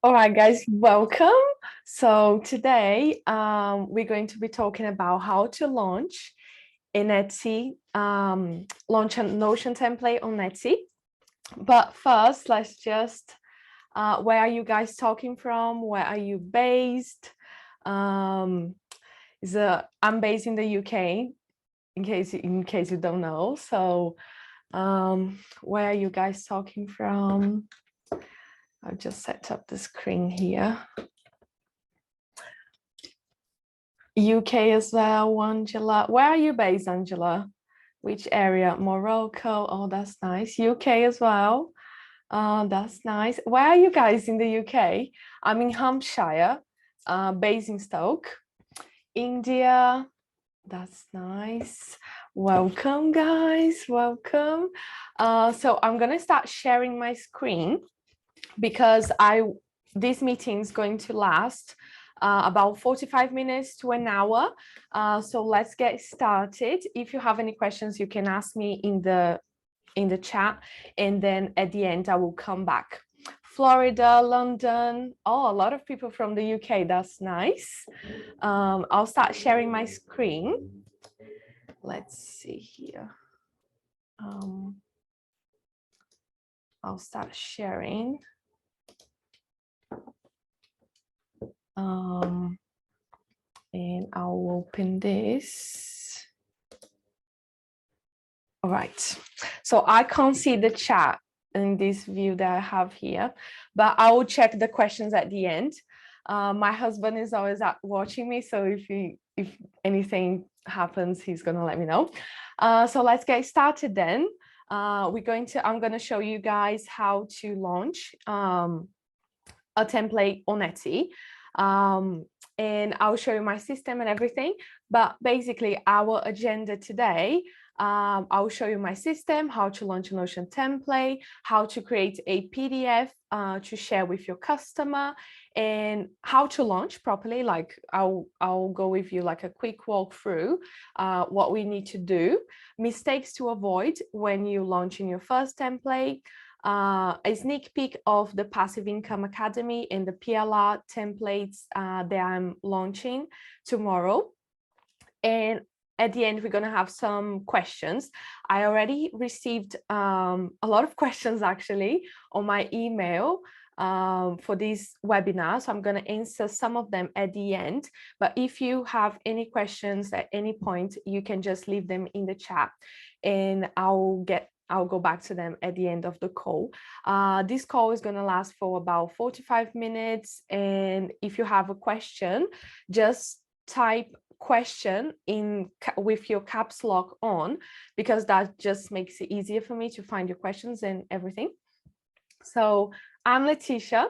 All right, guys, welcome. So today we're going to be talking about how to launch an Etsy, launch a Notion template on Etsy. But first, let's just, where are you guys talking from? Where are you based? I'm based in the UK, in case you don't know. So where are you guys talking from? I'll just set up the screen here. UK as well, Angela. Where are you based, Angela? Which area? Morocco. Oh, that's nice. UK as well. That's nice. Where are you guys in the UK? I'm in Hampshire, Basingstoke. India. That's nice. Welcome, guys. Welcome. So I'm gonna start sharing my screen because this meeting is going to last about 45 minutes to an hour. So let's get started. If you have any questions, you can ask me in the chat, and then at the end I will come back. Florida, London, oh, a lot of people from the UK. That's nice. I'll start sharing my screen. Let's see here. I'll start sharing. And I'll open this. All right, so I can't see the chat in this view that I have here, but I will check the questions at the end. My husband is always watching me, so if anything happens, he's gonna let me know. So let's get started then. I'm gonna show you guys how to launch a template on Etsy. And I'll show you my system and everything. But basically, our agenda today, I'll show you my system, how to launch a Notion template, how to create a PDF to share with your customer, and how to launch properly. Like I'll go with you like a quick walkthrough, what we need to do, mistakes to avoid when you launch in your first template, a sneak peek of the Passive Income Academy and the PLR templates that I'm launching tomorrow. And at the end, we're going to have some questions. I already received a lot of questions actually on my email for this webinar. So I'm going to answer some of them at the end. But if you have any questions at any point, you can just leave them in the chat and I'll go back to them at the end of the call. This call is going to last for about 45 minutes. And if you have a question, just type question with your caps lock on, because that just makes it easier for me to find your questions and everything. So I'm Leticia.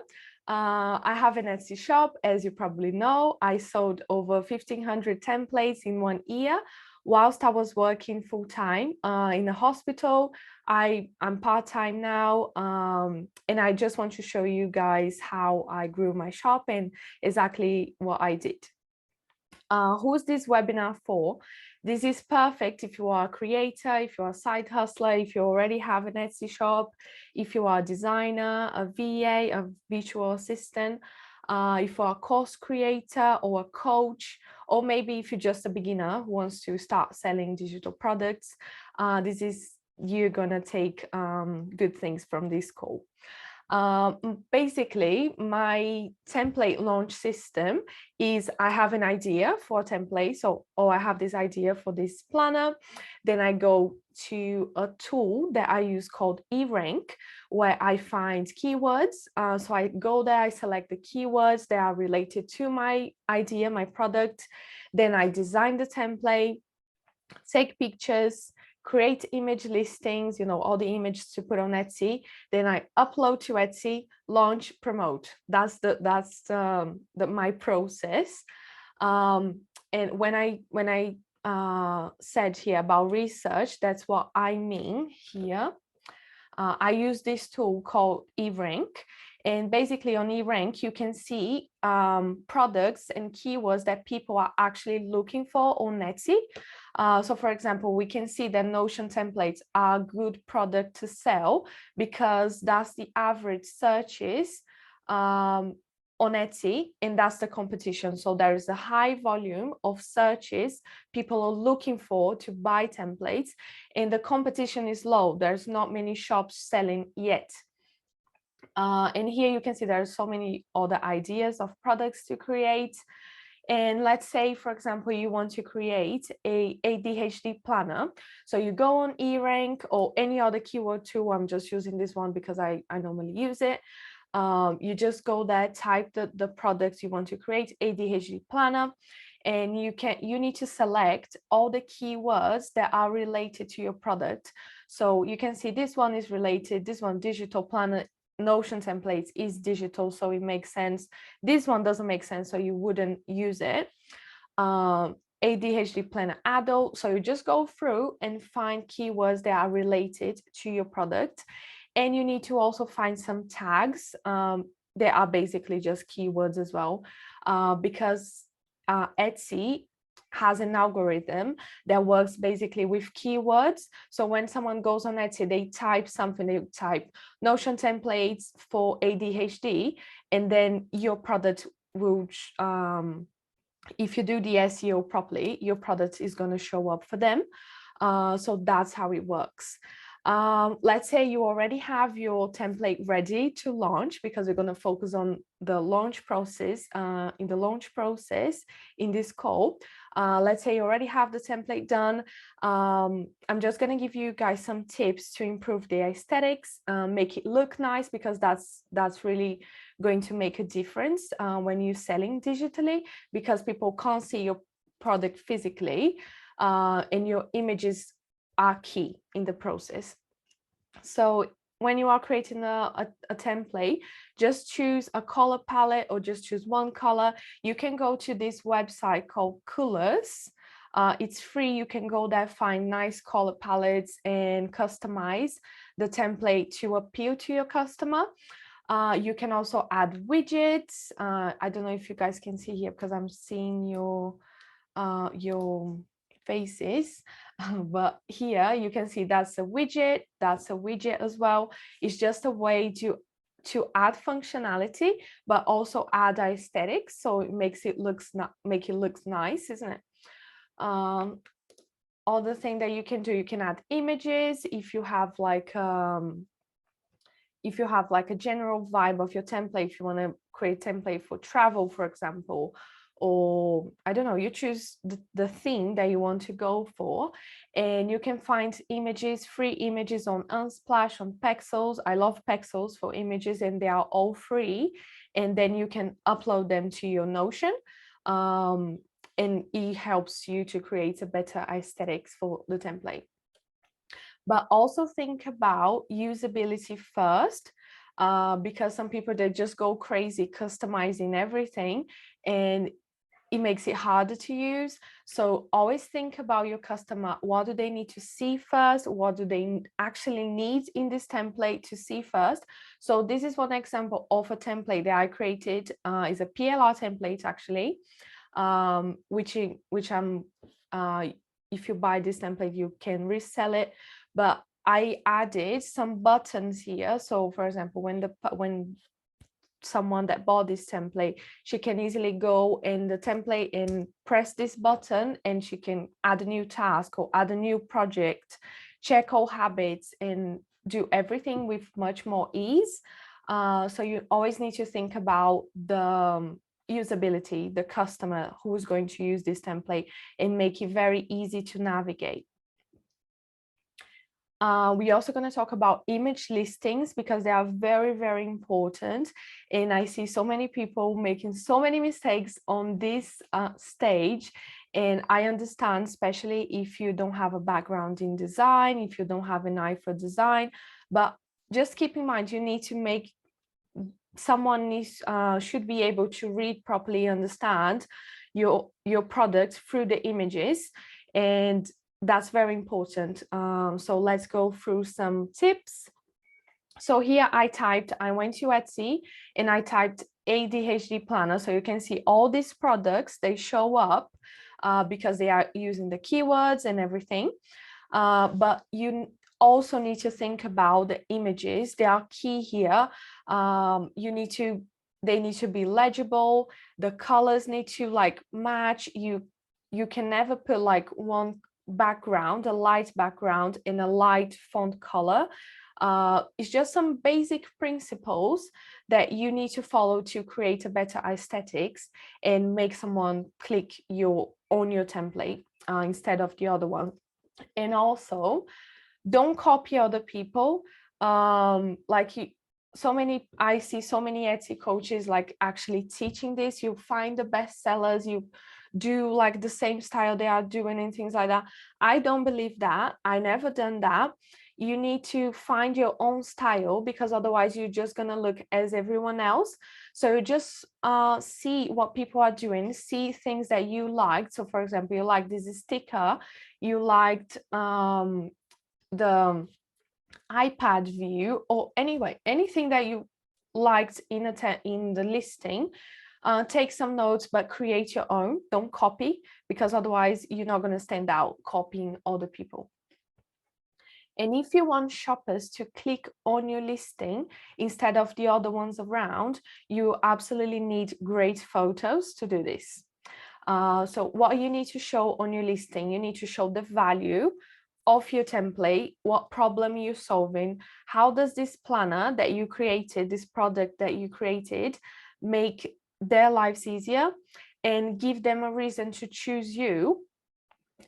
I have an Etsy shop, as you probably know. I sold over 1,500 templates in 1 year. Whilst I was working full-time in a hospital. I'm part-time now, and I just want to show you guys how I grew my shop and exactly what I did. Who's this webinar for? This is perfect if you are a creator, if you are a side hustler, if you already have an Etsy shop, if you are a designer, a VA, a virtual assistant, if you're a course creator or a coach, or maybe if you're just a beginner who wants to start selling digital products. You're gonna take good things from this call. Basically, my template launch system is I have an idea for a template. So I have this idea for this planner. Then I go to a tool that I use called eRank, where I find keywords. So I go there, I select the keywords that are related to my idea, my product. Then I design the template, take pictures, create image listings, all the images to put on Etsy. Then I upload to Etsy, launch, promote. That's my process. And when I said here about research, that's what I mean here. I use this tool called eRank. And basically on eRank, you can see products and keywords that people are actually looking for on Etsy. So for example, we can see that Notion templates are a good product to sell because that's the average searches on Etsy, and that's the competition. So there is a high volume of searches people are looking for to buy templates, and the competition is low. There's not many shops selling yet. And here you can see there are so many other ideas of products to create. And let's say, for example, you want to create a ADHD planner. So you go on eRank or any other keyword tool. I'm just using this one because I normally use it. You just go there, type the products you want to create, ADHD planner, and you need to select all the keywords that are related to your product. So you can see this one is related, this one digital planner, Notion templates is digital, so it makes sense. This one doesn't make sense, so you wouldn't use it. ADHD planner adult, so you just go through and find keywords that are related to your product. And you need to also find some tags that are basically just keywords as well, because Etsy has an algorithm that works basically with keywords. So when someone goes on Etsy, they type something, they type Notion templates for ADHD, and then your product will, if you do the SEO properly, your product is going to show up for them. So that's how it works. Let's say you already have your template ready to launch, because we're going to focus on the launch process, in this call. Let's say you already have the template done. I'm just going to give you guys some tips to improve the aesthetics, make it look nice, because that's really going to make a difference when you're selling digitally, because people can't see your product physically, and your images are key in the process. So when you are creating a template, just choose a color palette or just choose one color. You can go to this website called Colors. It's free. You can go there, find nice color palettes, and customize the template to appeal to your customer. You can also add widgets. I don't know if you guys can see here, because I'm seeing your faces, but here you can see that's a widget as well. It's just a way to add functionality, but also add aesthetics, so it makes it looks nice, isn't it? Other thing that you can do, you can add images if you have like a general vibe of your template. If you want to create a template for travel, for example, or I don't know, you choose the theme that you want to go for, and you can find images, free images on Unsplash, on Pexels. I love Pexels for images, and they are all free, and then you can upload them to your Notion, and it helps you to create a better aesthetics for the template. But also think about usability first, because some people, they just go crazy customizing everything, and it makes it harder to use. So always think about your customer. What do they need to see first? What do they actually need in this template to see first? So this is one example of a template that I created. Is a PLR template actually, which I'm if you buy this template, you can resell it. But I added some buttons here. So for example, when someone that bought this template, she can easily go in the template and press this button, and she can add a new task or add a new project, check all habits, and do everything with much more ease. So you always need to think about the usability, the customer who is going to use this template, and make it very easy to navigate. We're also going to talk about image listings, because they are very, very important. And I see so many people making so many mistakes on this stage. And I understand, especially if you don't have a background in design, if you don't have an eye for design. But just keep in mind, you need to make someone should be able to read properly, understand your product through the images, and that's very important. So let's go through some tips. So here I went to Etsy and I typed ADHD planner. So you can see all these products, they show up because they are using the keywords and everything. But you also need to think about the images. They are key here. You need to they need to be legible. The colors need to like match. You can never put like one background, a light background in a light font color. It's just some basic principles that you need to follow to create a better aesthetics and make someone click on your template instead of the other one. And also, don't copy other people. I see so many Etsy coaches like actually teaching this. You find the best sellers, you do like the same style they are doing and things like that. I don't believe that. I never done that. You need to find your own style, because otherwise you're just gonna look as everyone else. So just see what people are doing, see things that you liked. So for example, you like this sticker, you liked the iPad view, or anyway, anything that you liked in the listing. Take some notes, but create your own. Don't copy, because otherwise you're not going to stand out copying other people. And if you want shoppers to click on your listing instead of the other ones around, you absolutely need great photos to do this. So what you need to show on your listing, you need to show the value of your template, what problem you're solving, how does this planner that you created, this product that you created, make their lives easier, and give them a reason to choose you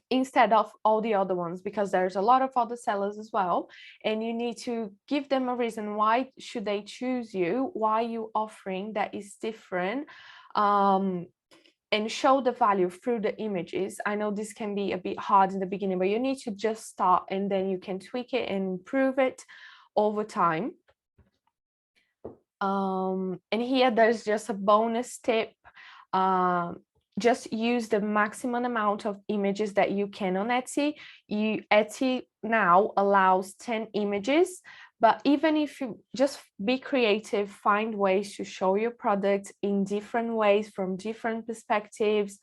instead of all the other ones, because there's a lot of other sellers as well, and you need to give them a reason why should they choose you, why you offering that is different, and show the value through the images. I know this can be a bit hard in the beginning, but you need to just start, and then you can tweak it and improve it over time. And here there's just a bonus tip. Just use the maximum amount of images that you can on Etsy. Etsy now allows 10 images, but even if you just be creative, find ways to show your product in different ways from different perspectives.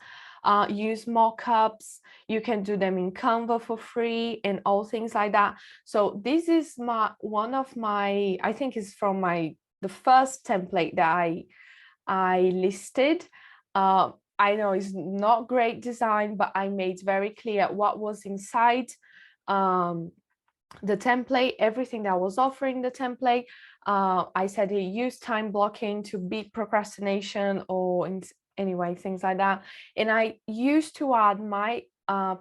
Use mock-ups. You can do them in Canva for free and all things like that. So this is one of my, I think it's from the first template that I listed. I know it's not great design, but I made very clear what was inside the template, everything that I was offering the template. I said use time blocking to beat procrastination, or anyway, things like that. And I used to add my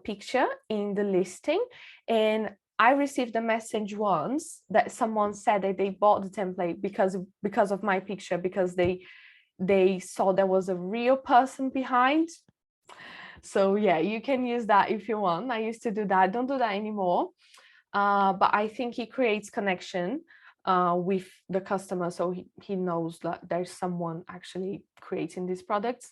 picture in the listing, and I received a message once that someone said that they bought the template because of my picture, because they saw there was a real person behind. So yeah, you can use that if you want. I used to do that. I don't do that anymore. But I think he creates connection with the customer, so he knows that there's someone actually creating these products.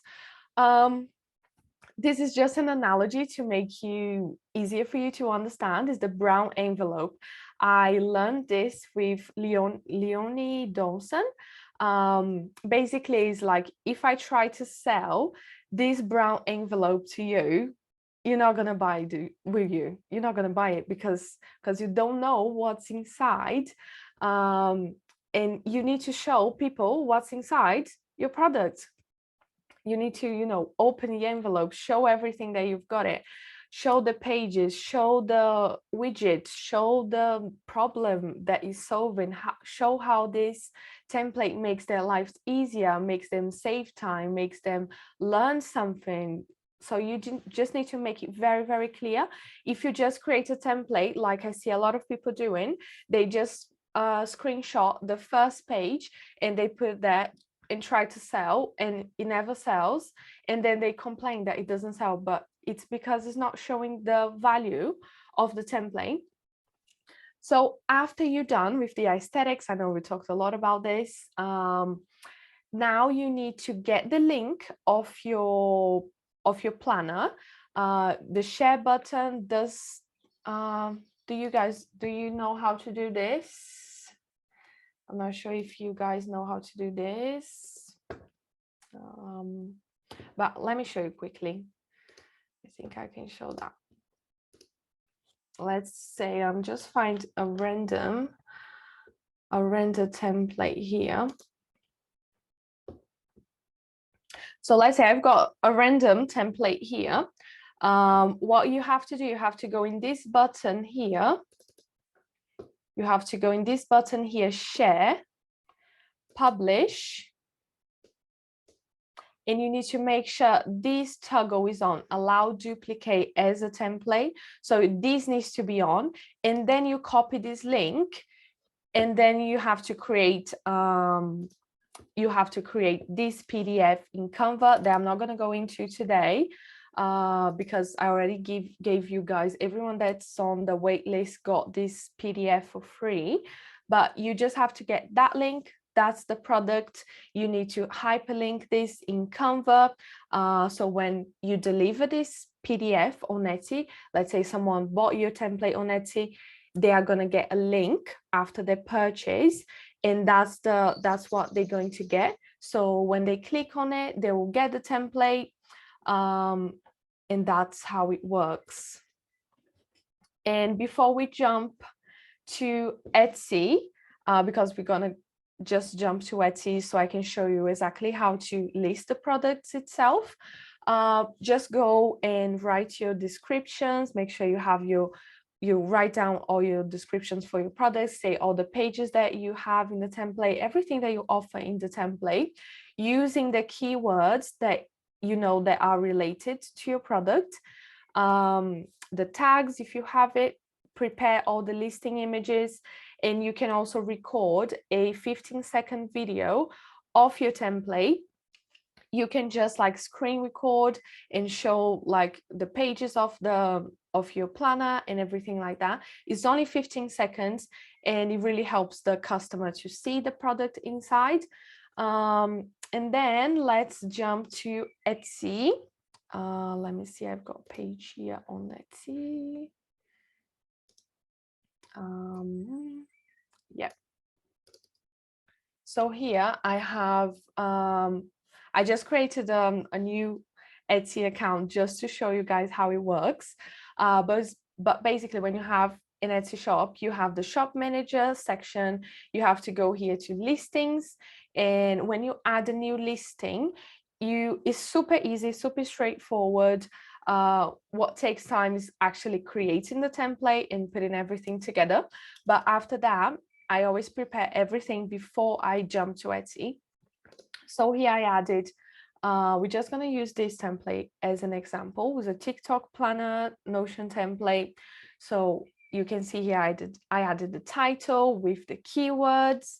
This is just an analogy to make you easier for you to understand, is the brown envelope. I learned this with Leonie Dawson. Basically, it's like, if I try to sell this brown envelope to you, you're not going to buy it, will you? You're not going to buy it because you don't know what's inside. And you need to show people what's inside your product. You need to, open the envelope, show everything that you've got it, show the pages, show the widgets, show the problem that is solving, show how this template makes their lives easier, makes them save time, makes them learn something. So you just need to make it very, very clear. If you just create a template, like I see a lot of people doing, they just screenshot the first page and they put that and try to sell, and it never sells, and then they complain that it doesn't sell, but it's because it's not showing the value of the template. So after you're done with the aesthetics, I know we talked a lot about this, now you need to get the link of your planner. The share button does, do you know how to do this? I'm not sure if you guys know how to do this, but let me show you quickly. I think I can show that. Let's say I'm just find a render template here. So let's say I've got a random template here. What you have to do, you have to go in this button here. You have to go in this button here, share, publish, and you need to make sure this toggle is on, allow duplicate as a template. So this needs to be on, and then you copy this link, and then you have to create this PDF in Canva that I'm not going to go into today because I already gave you guys, everyone that's on the wait list got this PDF for free, but you just have to get that link. That's the product. You need to hyperlink this in Canva. So when you deliver this PDF on Etsy, let's say someone bought your template on Etsy, they are going to get a link after their purchase, and that's what they're going to get. So when they click on it, they will get the template, and that's how it works. And before we jump to Etsy, because we're going to just jump to Etsy so I can show you exactly how to list the products itself, just go and write your descriptions. Make sure you have you write down all your descriptions for your products, say all the pages that you have in the template, everything that you offer in the template, using the keywords that you know that are related to your product, the tags if you have it, prepare all the listing images, and you can also record a 15-second video of your template. You can just like screen record and show like the pages of your planner and everything like that. It's only 15 seconds and it really helps the customer to see the product inside. And then let's jump to Etsy. Let me see, I've got a page here on Etsy. Yeah. So here I have, I just created a new Etsy account just to show you guys how it works. But basically when you have an Etsy shop, you have the shop manager section, you have to go here to listings. And when you add a new listing, it's super easy, super straightforward. What takes time is actually creating the template and putting everything together. But after that, I always prepare everything before I jump to Etsy. So here I added, we're just going to use this template as an example. It was a TikTok planner Notion template. So you can see here I added the title with the keywords.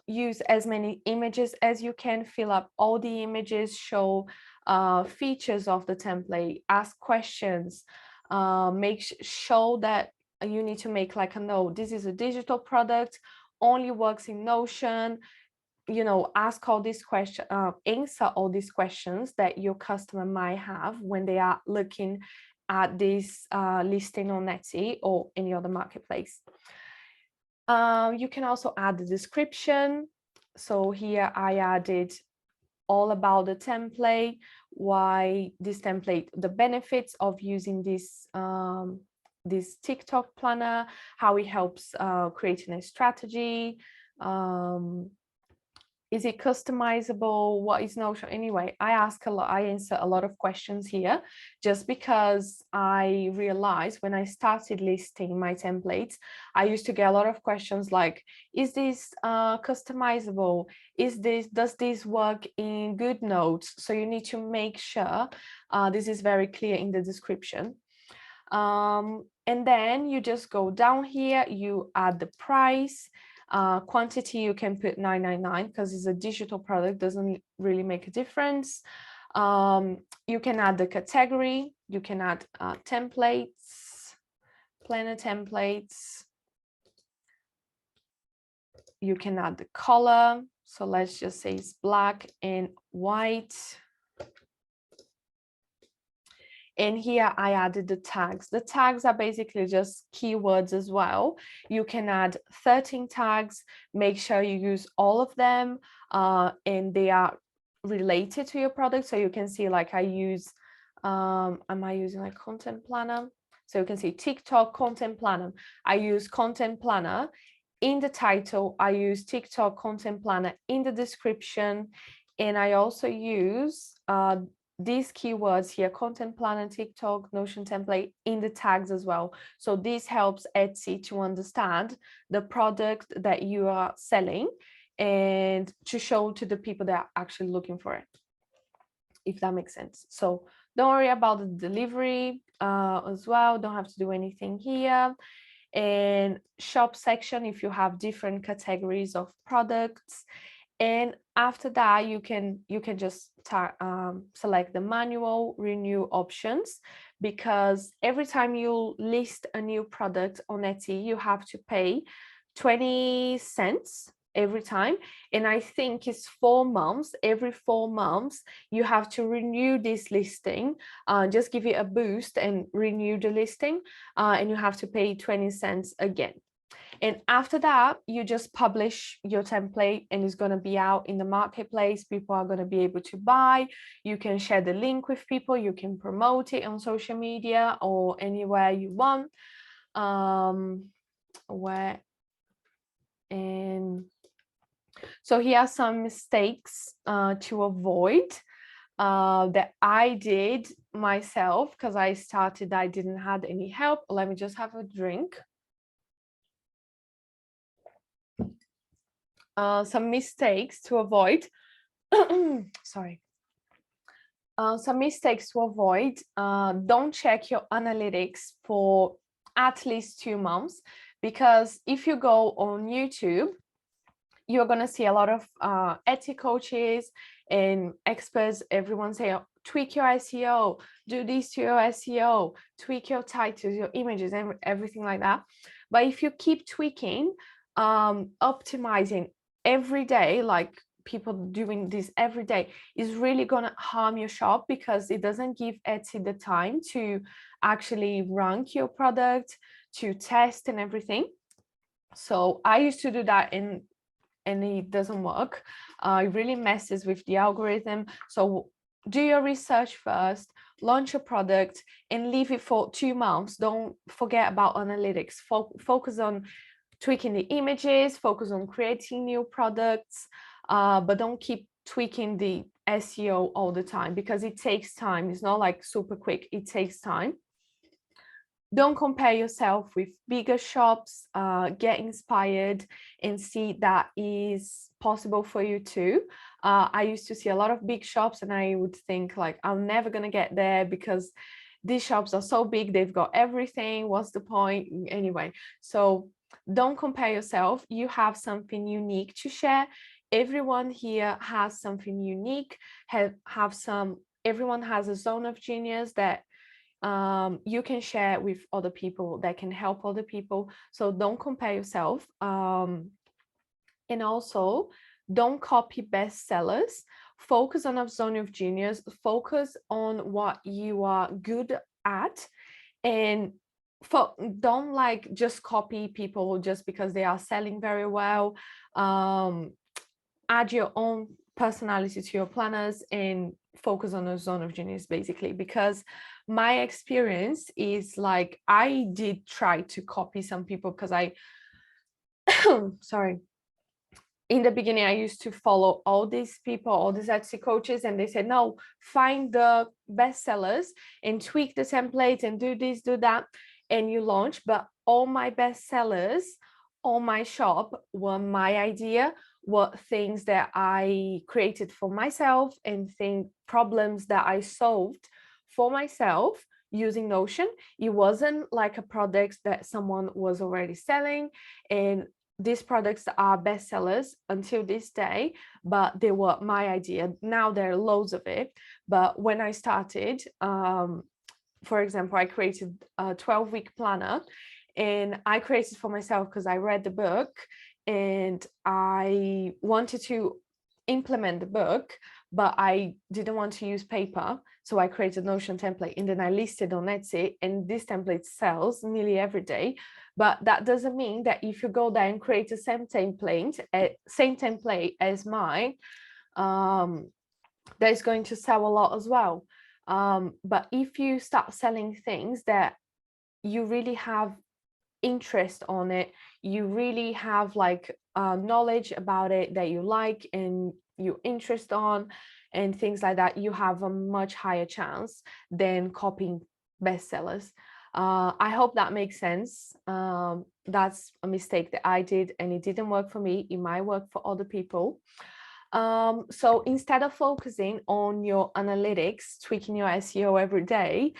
Use as many images as you can, fill up all the images, show features of the template, ask questions, show that you need to make like a note. This is a digital product, only works in Notion. You know, ask all these questions, answer all these questions that your customer might have when they are looking at this listing on Etsy or any other marketplace. You can also add the description. So here I added all about the template, why this template, the benefits of using this this TikTok planner, how it helps creating a strategy. Is it customizable? What is Notion? Anyway, I answer a lot of questions here, just because I realized when I started listing my templates, I used to get a lot of questions like, is this customizable? Does this work in GoodNotes? So you need to make sure this is very clear in the description. And then you just go down here, you add the price. Quantity, you can put 999 because it's a digital product, doesn't really make a difference. You can add the category, you can add templates, planner templates. You can add the color. So let's just say it's black and white. And here I added the tags. The tags are basically just keywords as well. You can add 13 tags, make sure you use all of them and they are related to your product. So you can see like I use, am I using like content planner? So you can see TikTok content planner. I use content planner in the title. I use TikTok content planner in the description. And I also use these keywords here, content planner, TikTok, Notion template, in the tags as well. So this helps Etsy to understand the product that you are selling and to show to the people that are actually looking for it, if that makes sense. So don't worry about the delivery as well. Don't have to do anything here. And shop section, if you have different categories of products. And after that, you can just select the manual renew options, because every time you list a new product on Etsy, you have to pay 20 cents every time. And I think it's 4 months. Every 4 months, you have to renew this listing, just give it a boost and renew the listing, and you have to pay 20 cents again. And after that, you just publish your template and it's going to be out in the marketplace. People are going to be able to buy. You can share the link with people. You can promote it on social media or anywhere you want. And so here are some mistakes to avoid that I did myself, because I started, I didn't have any help. Let me just have a drink. Some mistakes to avoid. Sorry. Some mistakes to avoid. Don't check your analytics for at least 2 months, because if you go on YouTube, you're going to see a lot of Etsy coaches and experts. Everyone say, oh, tweak your SEO, do this to your SEO, tweak your titles, your images, and everything like that. But if you keep tweaking, optimizing every day, like people doing this every day, is really going to harm your shop, because it doesn't give Etsy the time to actually rank your product, to test and everything. So I used to do that and it doesn't work. It really messes with the algorithm. So do your research first, launch a product and leave it for 2 months. Don't forget about analytics. Focus on tweaking the images, focus on creating new products, but don't keep tweaking the SEO all the time, because it takes time. It's not like super quick, it takes time. Don't compare yourself with bigger shops. Get inspired and see that is possible for you too. I used to see a lot of big shops and I would think like, I'm never going to get there because these shops are so big, they've got everything. What's the point? Anyway, so don't compare yourself. You have something unique to share. Everyone here has something unique, everyone has a zone of genius that you can share with other people, that can help other people. So don't compare yourself. And also don't copy bestsellers. Focus on a zone of genius. Focus on what you are good at, and don't like just copy people just because they are selling very well. Add your own personality to your planners and focus on a zone of genius, basically, because my experience is like, I did try to copy some people, because I sorry, in the beginning I used to follow all these people, all these Etsy coaches, and they said, no, find the bestsellers and tweak the template and do this, do that, and you launch. But all my bestsellers on my shop were my idea, were things that I created for myself and problems that I solved for myself using Notion. It wasn't like a product that someone was already selling, and these products are bestsellers until this day, but they were my idea. Now there are loads of it. But when I started, for example, I created a 12-week planner, and I created for myself because I read the book and I wanted to implement the book, but I didn't want to use paper. So I created a Notion template and then I listed on Etsy, and this template sells nearly every day. But that doesn't mean that if you go there and create the same template as mine, that is going to sell a lot as well. But if you start selling things that you really have interest on it, you really have like knowledge about it that you like, and your interest on and things like that, you have a much higher chance than copying bestsellers. I hope that makes sense. That's a mistake that I did, and it didn't work for me. It might work for other people. So instead of focusing on your analytics, tweaking your SEO every day,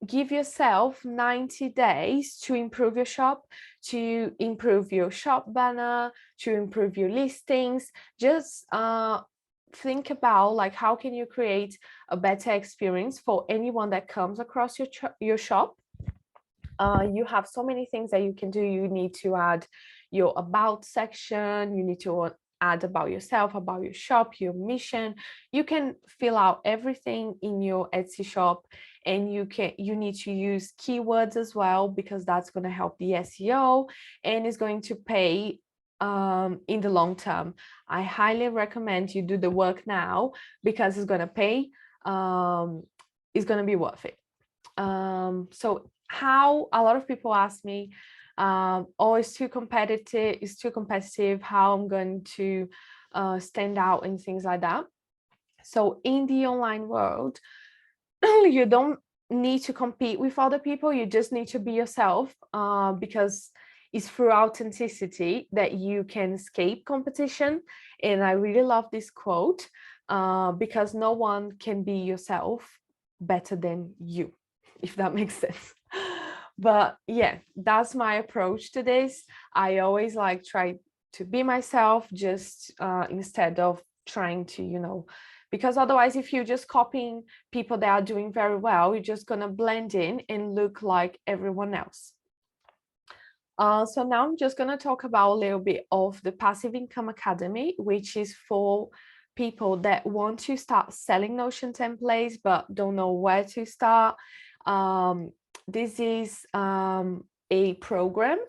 give yourself 90 days to improve your shop, to improve your shop banner, to improve your listings. Just think about like how can you create a better experience for anyone that comes across your shop. You have so many things that you can do. You need to add your about section, you need to add about yourself, about your shop, your mission. You can fill out everything in your Etsy shop, and you need to use keywords as well, because that's going to help the SEO and is going to pay in the long term. I highly recommend you do the work now, because it's going to pay. It's going to be worth it. So how a lot of people ask me, oh, it's too competitive, how I'm going to stand out and things like that. So in the online world, you don't need to compete with other people, you just need to be yourself, because it's through authenticity that you can escape competition. And I really love this quote, because no one can be yourself better than you, if that makes sense. But yeah, that's my approach to this. I always like try to be myself, just instead of trying to, because otherwise if you're just copying people that are doing very well, you're just going to blend in and look like everyone else. So now I'm just going to talk about a little bit of the Passive Income Academy, which is for people that want to start selling Notion templates but don't know where to start. This is a program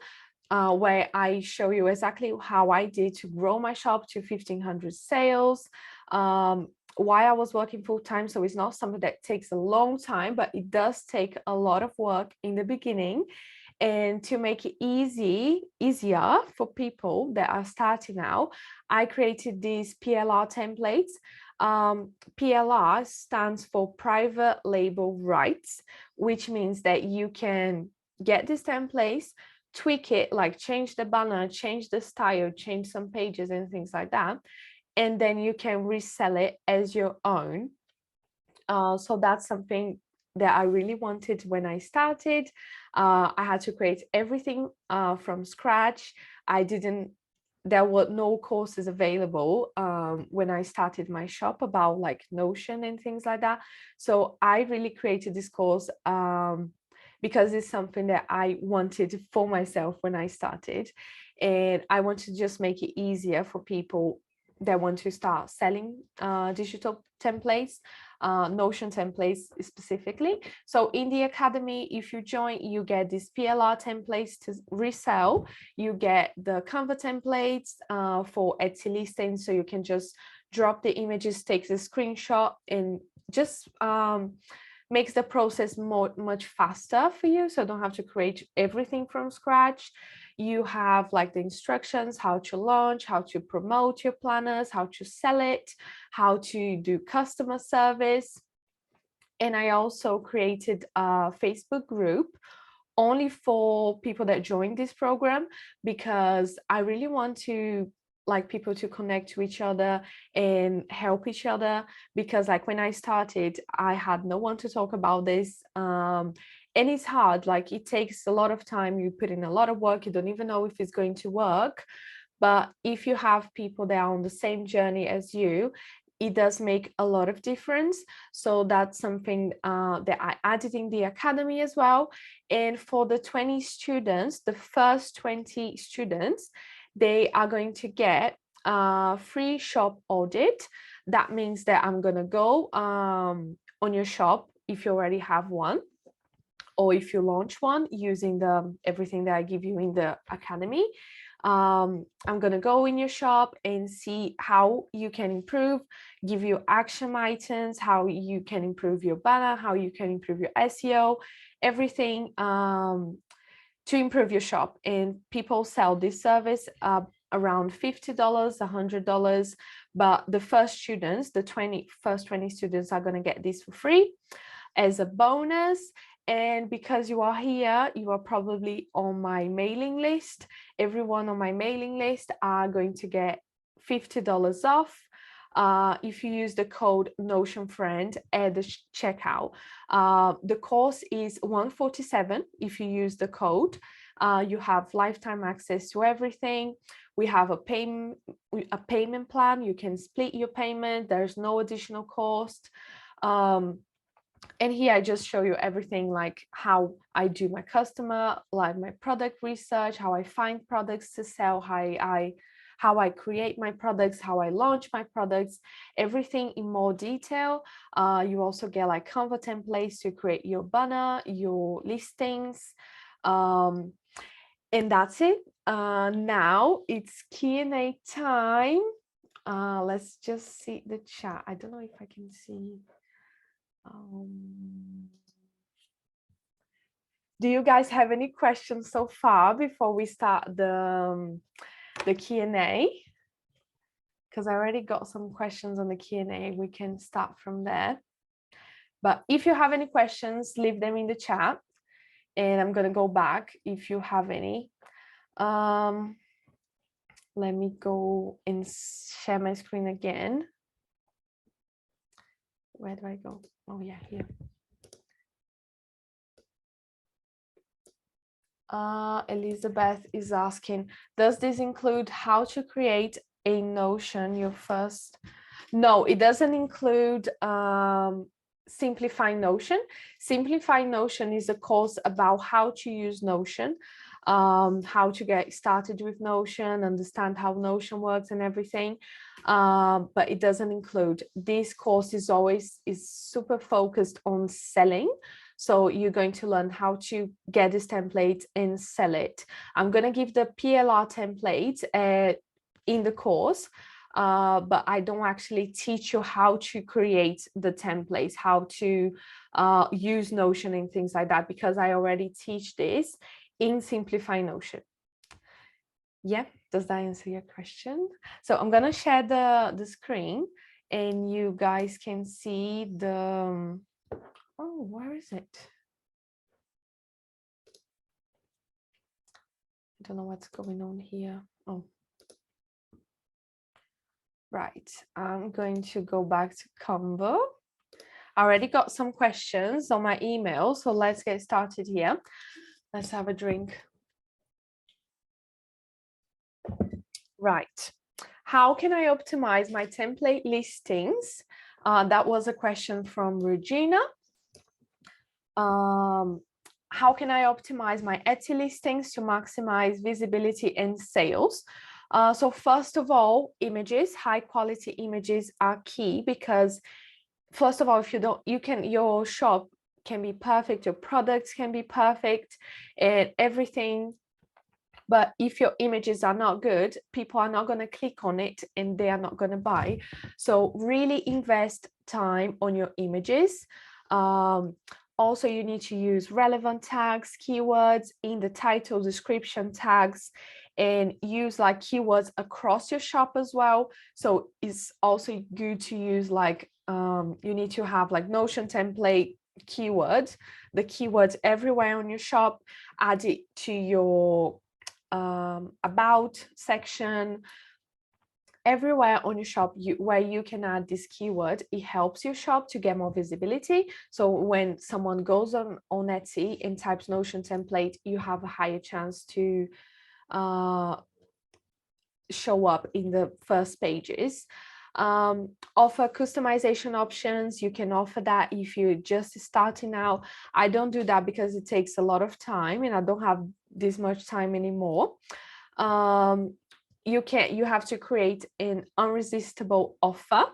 where I show you exactly how I did to grow my shop to 1,500 sales, why I was working full-time. So it's not something that takes a long time, but it does take a lot of work in the beginning. And to make it easier for people that are starting out, I created these PLR templates. PLR stands for private label rights, which means that you can get these templates, tweak it, like change the banner, change the style, change some pages and things like that, and then you can resell it as your own. So that's something that I really wanted when I started. I had to create everything from scratch. There were no courses available when I started my shop about like Notion and things like that. So I really created this course because it's something that I wanted for myself when I started. And I want to just make it easier for people that want to start selling digital templates, Notion templates specifically. So in the academy, if you join, you get these PLR templates to resell. You get the Canva templates for Etsy listings, so you can just drop the images, take the screenshot, and just makes the process much faster for you, so don't have to create everything from scratch. You have like the instructions, how to launch, how to promote your planners, how to sell it, how to do customer service. And I also created a Facebook group only for people that join this program, because I really want to like people to connect to each other and help each other, because like when I started, I had no one to talk about this. And it's hard, like it takes a lot of time, you put in a lot of work, you don't even know if it's going to work. But if you have people that are on the same journey as you, it does make a lot of difference. So that's something that I added in the academy as well. And for the 20 students, the first 20 students, they are going to get a free shop audit. That means that I'm going to go on your shop if you already have one, or if you launch one using everything that I give you in the academy. I'm going to go in your shop and see how you can improve, give you action items, how you can improve your banner, how you can improve your SEO, everything to improve your shop. And people sell this service around $50, $100, but the first students, the first 20 students are going to get this for free as a bonus. And because you are here, you are probably on my mailing list. Everyone on my mailing list are going to get $50 off if you use the code NotionFriend at the checkout. The course is $147 if you use the code. You have lifetime access to everything. We have a payment plan. You can split your payment. There's no additional cost. And here I just show you everything, like how I do my customer, like my product research, how I find products to sell, how I create my products, how I launch my products, everything in more detail. You also get like Canva templates to create your banner, your listings, and that's it. Now it's Q&A time. Let's just see the chat. I don't know if I can see. Do you guys have any questions so far before we start the Q&A? Because I already got some questions on the Q&A. We can start from there. But if you have any questions, leave them in the chat. And I'm going to go back if you have any. Let me go and share my screen again. Where do I go? Oh, yeah, here. Elizabeth is asking, does this include how to create a Notion, your first? No, it doesn't include Simplify Notion. Simplify Notion is a course about how to use Notion, how to get started with Notion, understand how Notion works and everything. But it doesn't include. This course is super focused on selling. So you're going to learn how to get this template and sell it. I'm going to give the PLR template in the course, but I don't actually teach you how to create the templates, how to use Notion and things like that, because I already teach this in Simplify Notion. Yeah, does that answer your question? So I'm going to share the screen and you guys can see the... Oh, where is it? I don't know what's going on here. Oh, right. I'm going to go back to Canva. I already got some questions on my email, so let's get started here. Let's have a drink. Right. How can I optimize my template listings? That was a question from Regina. How can I optimize my Etsy listings to maximize visibility and sales? So first of all, images, high quality images are key, because first of all, if you don't, your shop can be perfect, your products can be perfect and everything. But if your images are not good, people are not going to click on it and they are not going to buy. So really invest time on your images. Also, you need to use relevant tags, keywords in the title, description tags, and use like keywords across your shop as well. So it's also good to use like, you need to have like Notion template keywords, the keywords everywhere on your shop, add it to your about section, everywhere on your shop where you can add this keyword. It helps your shop to get more visibility. So when someone goes on Etsy and types Notion template, you have a higher chance to show up in the first pages. Offer customization options. You can offer that if you're just starting out. I don't do that because it takes a lot of time and I don't have this much time anymore. You have to create an irresistible offer.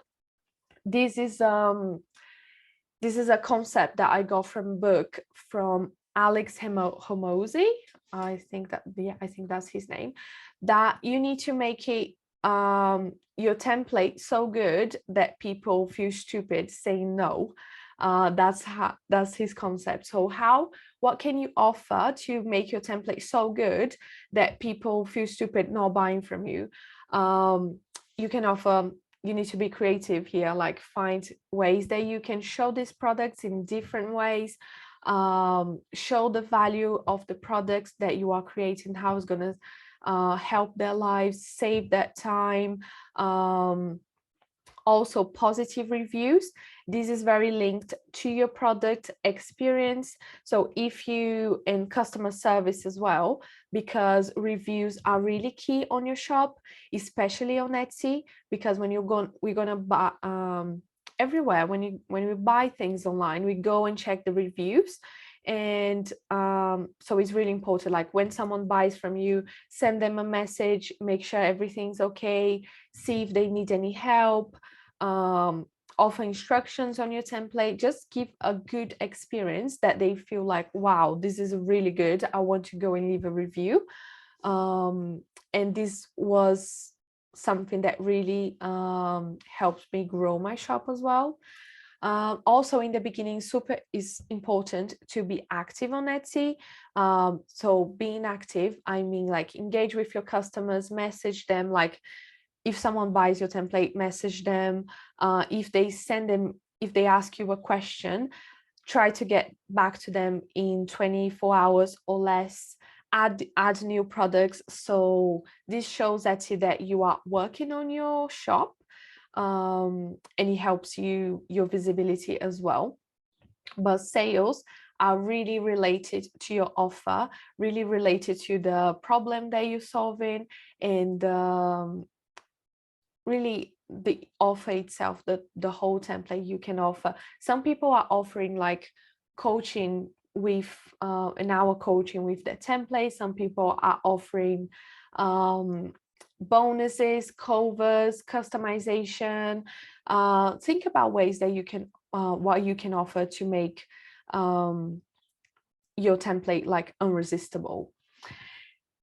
This is a concept that I got from a book from Alex Hormozi. I think that's his name. That you need to make it your template so good that people feel stupid saying no. That's his concept. So what can you offer to make your template so good that people feel stupid not buying from you? You can offer you need to be creative here, like find ways that you can show these products in different ways, show the value of the products that you are creating, how it's going to help their lives, save that time. Also positive reviews. This is very linked to your product experience. So if you, in customer service as well, because reviews are really key on your shop, especially on Etsy, because when we're gonna buy everywhere, when we buy things online, we go and check the reviews. And so it's really important, like when someone buys from you, send them a message, make sure everything's okay, see if they need any help, offer instructions on your template, just give a good experience that they feel like, wow, this is really good, I want to go and leave a review. And this was something that really helped me grow my shop as well. Also in the beginning, super is important to be active on Etsy. So being active, I mean like engage with your customers, message them, like if someone buys your template, message them. If they ask you a question, try to get back to them in 24 hours or less. Add new products. So this shows Etsy that you are working on your shop. And it helps your visibility as well. But sales are really related to your offer, really related to the problem that you're solving, and really the offer itself, the whole template you can offer. Some people are offering like coaching with an hour coaching with the template. Some people are offering bonuses, covers, customization. Think about ways that you can what you can offer to make your template like unresistible.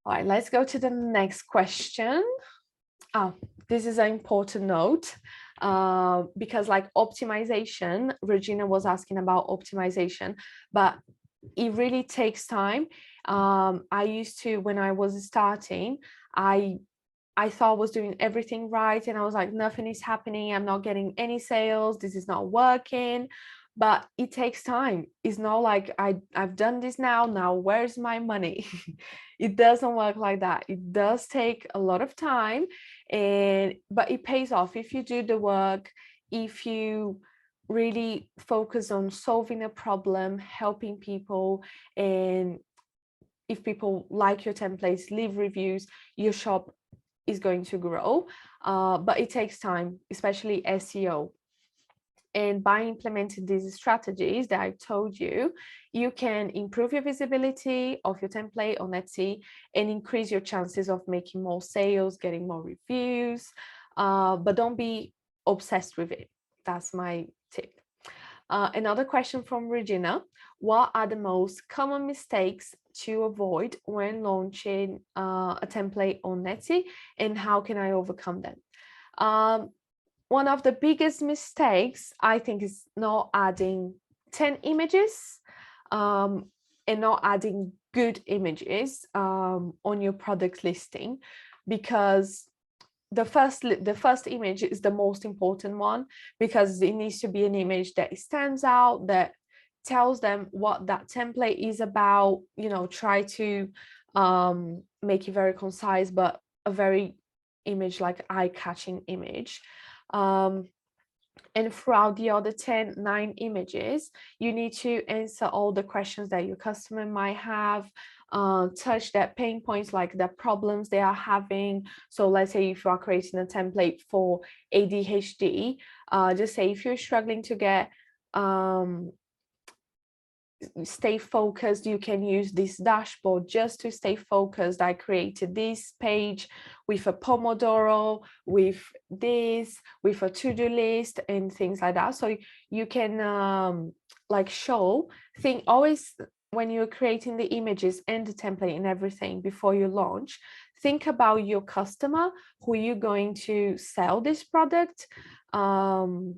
All right, let's go to the next question. Oh, this is an important note, because like optimization, Regina was asking about optimization, but it really takes time. I used to, when I was starting, I thought I was doing everything right, and I was like, nothing is happening, I'm not getting any sales, this is not working. But it takes time. It's not like I've done this now where's my money? It doesn't work like that. It does take a lot of time, but it pays off if you do the work, if you really focus on solving a problem, helping people, and if people like your templates, leave reviews, your shop is going to grow. But it takes time, especially SEO. And by implementing these strategies that I've told you, you can improve your visibility of your template on Etsy and increase your chances of making more sales, getting more reviews. But don't be obsessed with it. That's my tip. Another question from Regina: what are the most common mistakes to avoid when launching a template on Etsy, and how can I overcome them? One of the biggest mistakes, I think, is not adding 10 images and not adding good images on your product listing, because the first image is the most important one, because it needs to be an image that stands out, that tells them what that template is about. Try to make it very concise, but a very image, like eye-catching image. And throughout the other 9 images, you need to answer all the questions that your customer might have, touch their pain points, like the problems they are having. So let's say if you are creating a template for ADHD, just say if you're struggling to get stay focused, you can use this dashboard just to stay focused. I created this page with a Pomodoro, with this, with a to-do list and things like that. So you can like think always when you're creating the images and the template and everything before you launch, think about your customer, who you're going to sell this product, and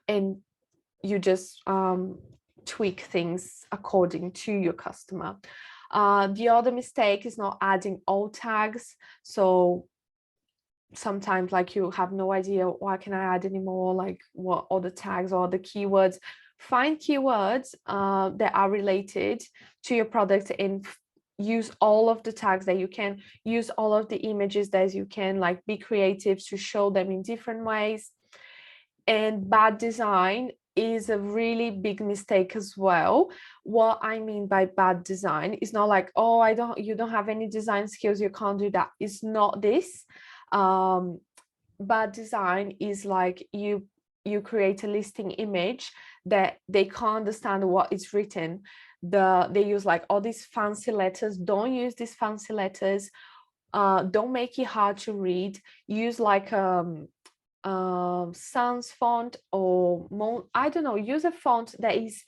you just tweak things according to your customer. The other mistake is not adding alt tags. So sometimes like you have no idea what can I add anymore, like what are the tags or the keywords. Find keywords that are related to your product and use all of the tags that you can, use all of the images that you can, like be creative to show them in different ways. And bad design is a really big mistake as well. What I mean by bad design is not like, oh, you don't have any design skills, you can't do that. It's not this. Bad design is like you create a listing image that they can't understand what is written. They use like all these fancy letters. Don't use these fancy letters. Don't make it hard to read. Use like sans font or I don't know, use a font that is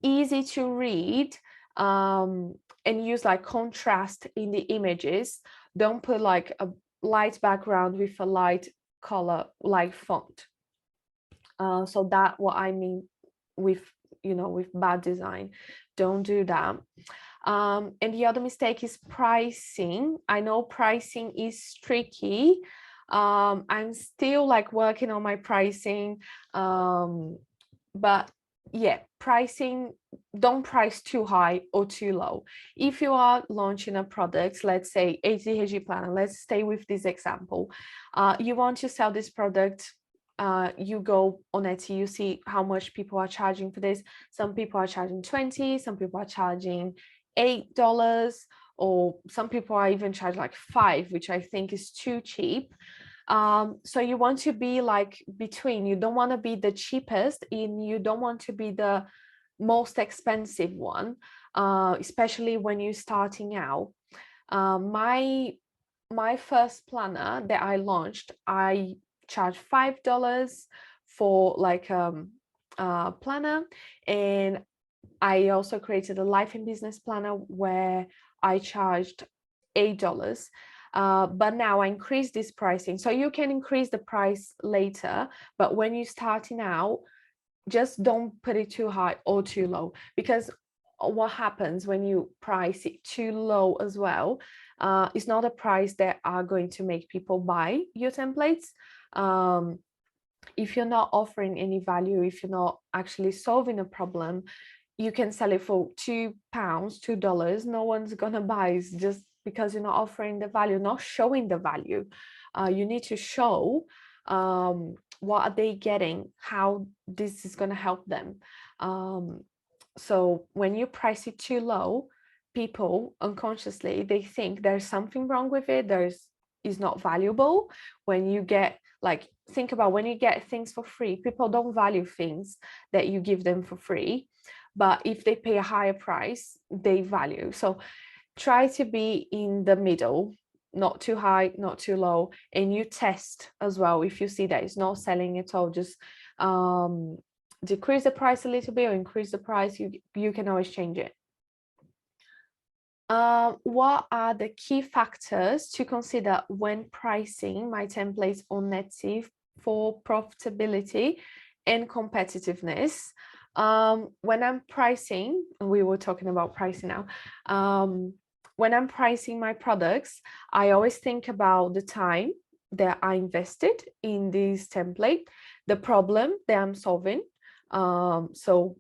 easy to read, and use like contrast in the images. Don't put like a light background with a light color, light font. So that what I mean with, with bad design. Don't do that. And the other mistake is pricing. I know pricing is tricky. I'm still like working on my pricing, but yeah, pricing, don't price too high or too low. If you are launching a product, let's say ADHD planner, let's stay with this example. You want to sell this product, you go on Etsy, you see how much people are charging for this. Some people are charging 20, some people are charging $8, or some people are even charge like 5, which I think is too cheap. So you want to be like between. You don't want to be the cheapest and you don't want to be the most expensive one, especially when you're starting out. My first planner that I launched, I charged $5 for like planner, and I also created a life and business planner where I charged $8. But now I increase this pricing. So you can increase the price later, but when you're starting out, just don't put it too high or too low, because what happens when you price it too low as well, it's not a price that are going to make people buy your templates. If you're not offering any value, if you're not actually solving a problem, you can sell it for £2, $2. No one's gonna buy. It's just because you're not offering the value, not showing the value. You need to show what are they getting, how this is gonna help them. So when you price it too low, people unconsciously, they think there's something wrong with it. Is not valuable. When you get, like, think about when you get things for free, people don't value things that you give them for free, but if they pay a higher price, they value. So try to be in the middle, not too high, not too low, and you test as well. If you see that it's not selling at all, just decrease the price a little bit or increase the price. You can always change it. What are the key factors to consider when pricing my templates on Etsy for profitability and competitiveness? When I'm pricing, we were talking about pricing now. When I'm pricing my products, I always think about the time that I invested in this template, the problem that I'm solving. So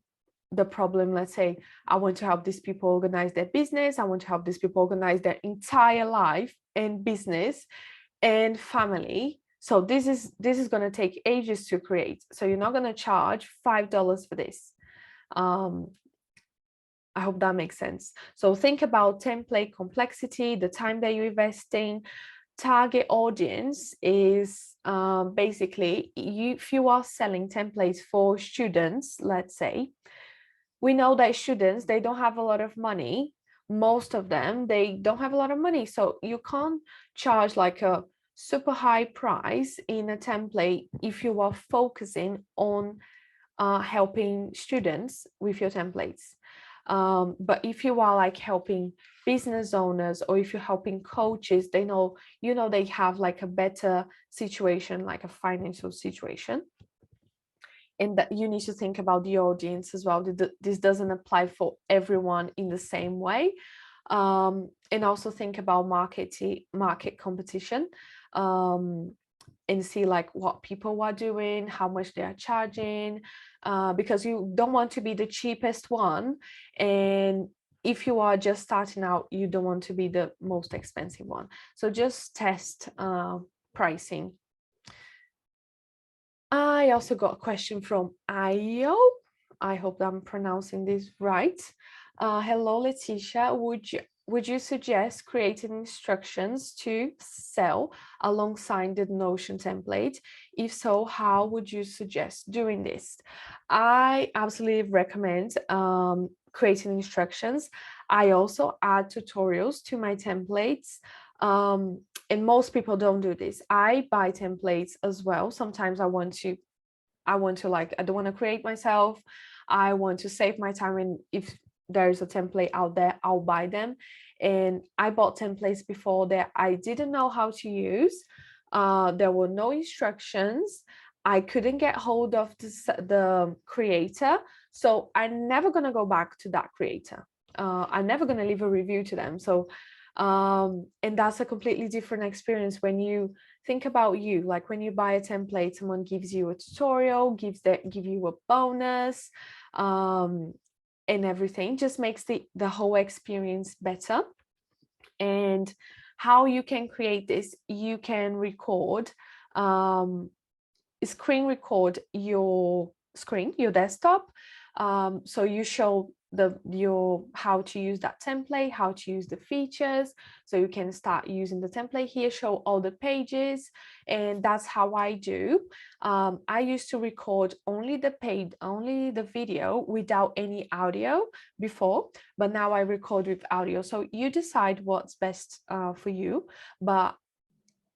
the problem, let's say I want to help these people organize their business, I want to help these people organize their entire life and business and family. So this is going to take ages to create. So you're not going to charge $5 for this. I hope that makes sense. So think about template complexity, the time that you're investing. Target audience is basically if you are selling templates for students, let's say, we know that students, they don't have a lot of money. Most of them, they don't have a lot of money. So you can't charge like a super high price in a template if you are focusing on helping students with your templates. But if you are like helping business owners, or if you're helping coaches, they know, they have like a better situation, like a financial situation. And that you need to think about the audience as well. This doesn't apply for everyone in the same way. And also think about market competition. and see like what people are doing, how much they are charging, because you don't want to be the cheapest one. And if you are just starting out, you don't want to be the most expensive one. So just test pricing. I also got a question from Ayo. I hope I'm pronouncing this right. Hello, Leticia. Would you suggest creating instructions to sell alongside the Notion template? If so, how would you suggest doing this? I absolutely recommend creating instructions. I also add tutorials to my templates. And most people don't do this. I buy templates as well. Sometimes I want to like, I don't want to create myself. I want to save my time, and if there's a template out there, I'll buy them. And I bought templates before that I didn't know how to use. There were no instructions. I couldn't get hold of the creator, so I'm never gonna go back to that creator. I'm never gonna leave a review to them. So and that's a completely different experience when you think about you, like when you buy a template, someone gives you a tutorial, give you a bonus, and everything just makes the whole experience better. And how you can create this, you can record, screen record your screen, your desktop. So you show your how to use that template, how to use the features. So you can start using the template here, show all the pages, and that's how I do. I used to record only the video without any audio before, but now I record with audio. So you decide what's best for you. But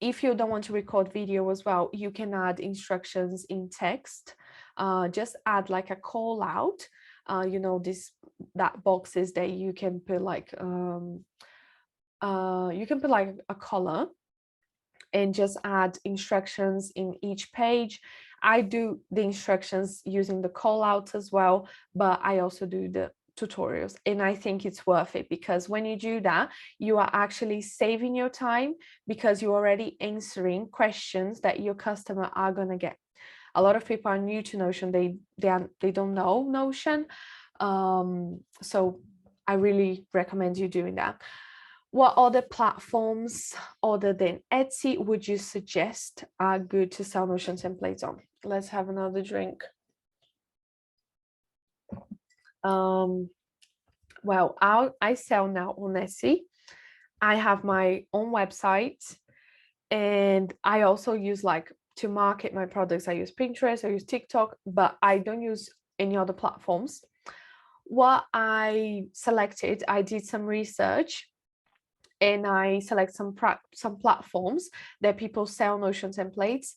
if you don't want to record video as well, you can add instructions in text. Just add like a call out. You know, that boxes that you can put like a color, and just add instructions in each page. I do the instructions using the call out as well, but I also do the tutorials, and I think it's worth it, because when you do that, you are actually saving your time, because you're already answering questions that your customer are going to get. A lot of people are new to Notion. They don't know Notion. So I really recommend you doing that. What other platforms other than Etsy would you suggest are good to sell Notion templates on? Let's have another drink. Well, I sell now on Etsy. I have my own website, and I also use, like, to market my products, I use Pinterest, I use TikTok, but I don't use any other platforms. What I selected, I did some research, and I select some platforms that people sell Notion templates.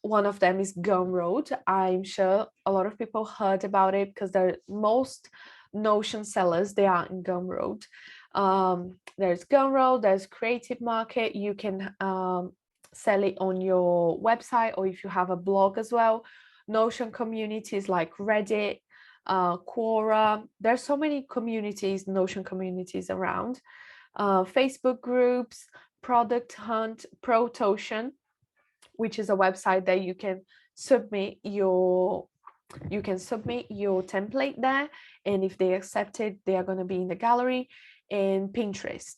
One of them is Gumroad. I'm sure a lot of people heard about it, because most Notion sellers, they are in Gumroad. There's Gumroad, there's Creative Market. You can sell it on your website, or if you have a blog as well. Notion communities like Reddit, Quora. There's so many communities, Notion communities around. Facebook groups, Product Hunt, ProTotion, which is a website that you can submit your template there, and if they accept it, they are going to be in the gallery. And Pinterest.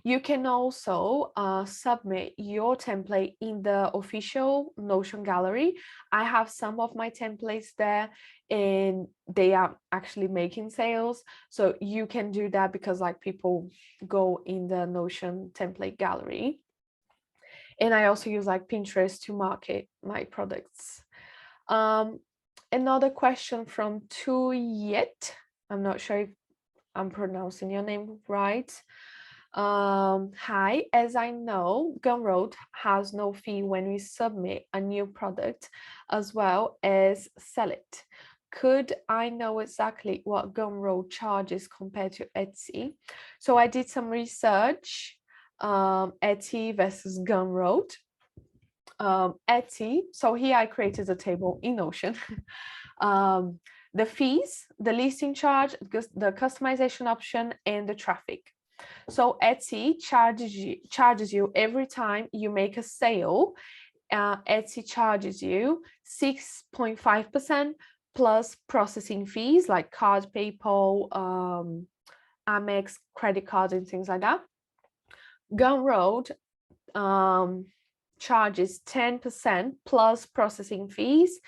You can also submit your template in the official Notion gallery. I have some of my templates there, and they are actually making sales. So you can do that, because like people go in the Notion template gallery. And I also use like Pinterest to market my products. Another question from Tuyet. I'm not sure if I'm pronouncing your name right. Hi, as I know, Gumroad has no fee when we submit a new product as well as sell it. Could I know exactly what Gumroad charges compared to Etsy? So I did some research, Etsy versus Gumroad. Etsy, so here I created a table in Notion. The fees, the listing charge, the customization option, and the traffic. So Etsy charges you every time you make a sale. Etsy charges you 6.5% plus processing fees like card, PayPal, Amex, credit cards, and things like that. Gumroad charges 10% plus processing fees.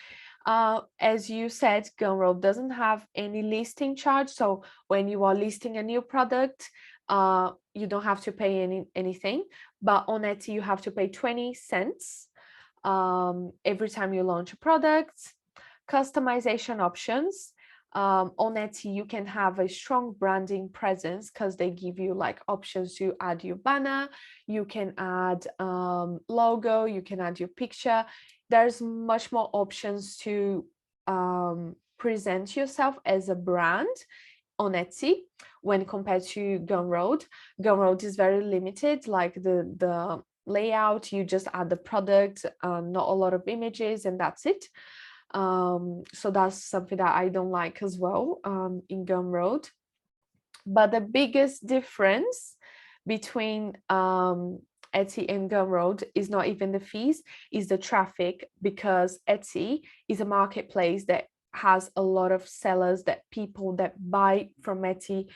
As you said, Gumroad doesn't have any listing charge. So when you are listing a new product, you don't have to pay anything. But on Etsy, you have to pay 20 cents every time you launch a product. Customization options. On Etsy, you can have a strong branding presence because they give you like options to add your banner, you can add logo, you can add your picture. There's much more options to present yourself as a brand on Etsy when compared to Gumroad. Gumroad is very limited, like the layout, you just add the product, not a lot of images, and that's it. So that's something that I don't like as well in Gumroad. But the biggest difference between Etsy and Gumroad is not even the fees, is the traffic, because Etsy is a marketplace that has a lot of sellers, that people that buy from Etsy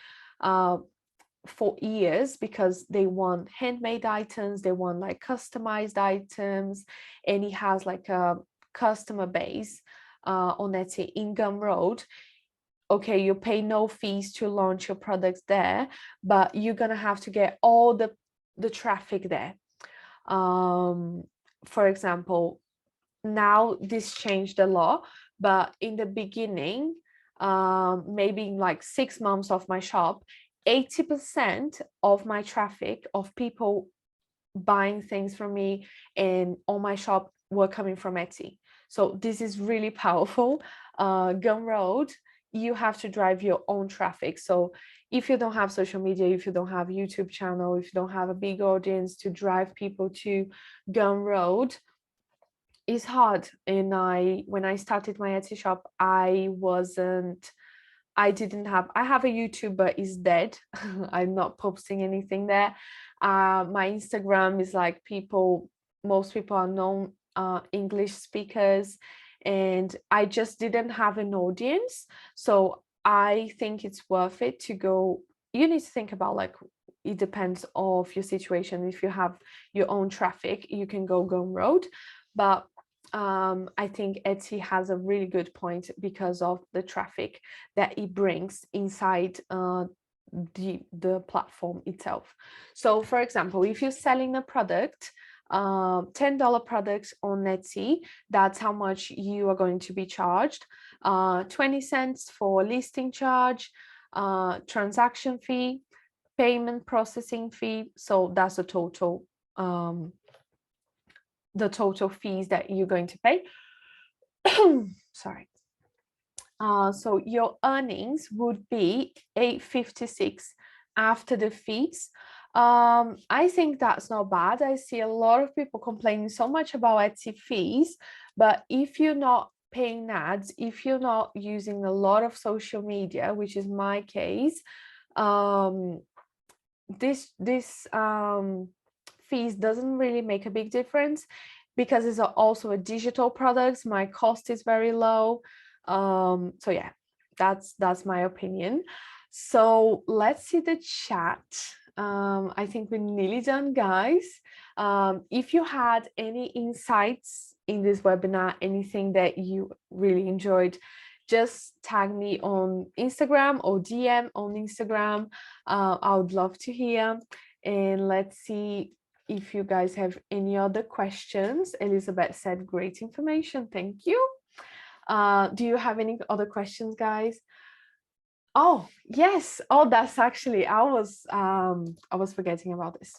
for years because they want handmade items, they want like customized items, and it has like a customer base on Etsy. In Gumroad, okay, you pay no fees to launch your products there, but you're gonna have to get all the traffic there. For example, now this changed a lot, but in the beginning, maybe in like 6 months of my shop, 80% of my traffic of people buying things from me and on my shop were coming from Etsy. So this is really powerful. Gumroad, you have to drive your own traffic. So if you don't have social media, if you don't have YouTube channel, if you don't have a big audience to drive people to Gumroad, it's hard. And when I started my Etsy shop, I have a YouTube, but it's dead. I'm not posting anything there. My Instagram is like most people are known English speakers, and I just didn't have an audience. So I think it's worth it to go. You need to think about, like, it depends of your situation. If you have your own traffic, you can go Gumroad, but I think Etsy has a really good point because of the traffic that it brings inside the platform itself. So for example, if you're selling a product, $10 products on Etsy, that's how much you are going to be charged. 20 cents for listing charge, transaction fee, payment processing fee. So that's the total fees that you're going to pay. Sorry. So your earnings would be $8.56 after the fees. I think that's not bad. I see a lot of people complaining so much about Etsy fees, but if you're not paying ads, if you're not using a lot of social media, which is my case, this fees doesn't really make a big difference because it's also a digital product. My cost is very low. So yeah, that's my opinion. So let's see the chat. I think we're nearly done, guys. If you had any insights in this webinar, anything that you really enjoyed, just tag me on Instagram or DM on Instagram. I would love to hear. And let's see if you guys have any other questions. Elizabeth said, great information. Thank you. Do you have any other questions, guys? Oh, yes. Oh, that's actually, I was forgetting about this.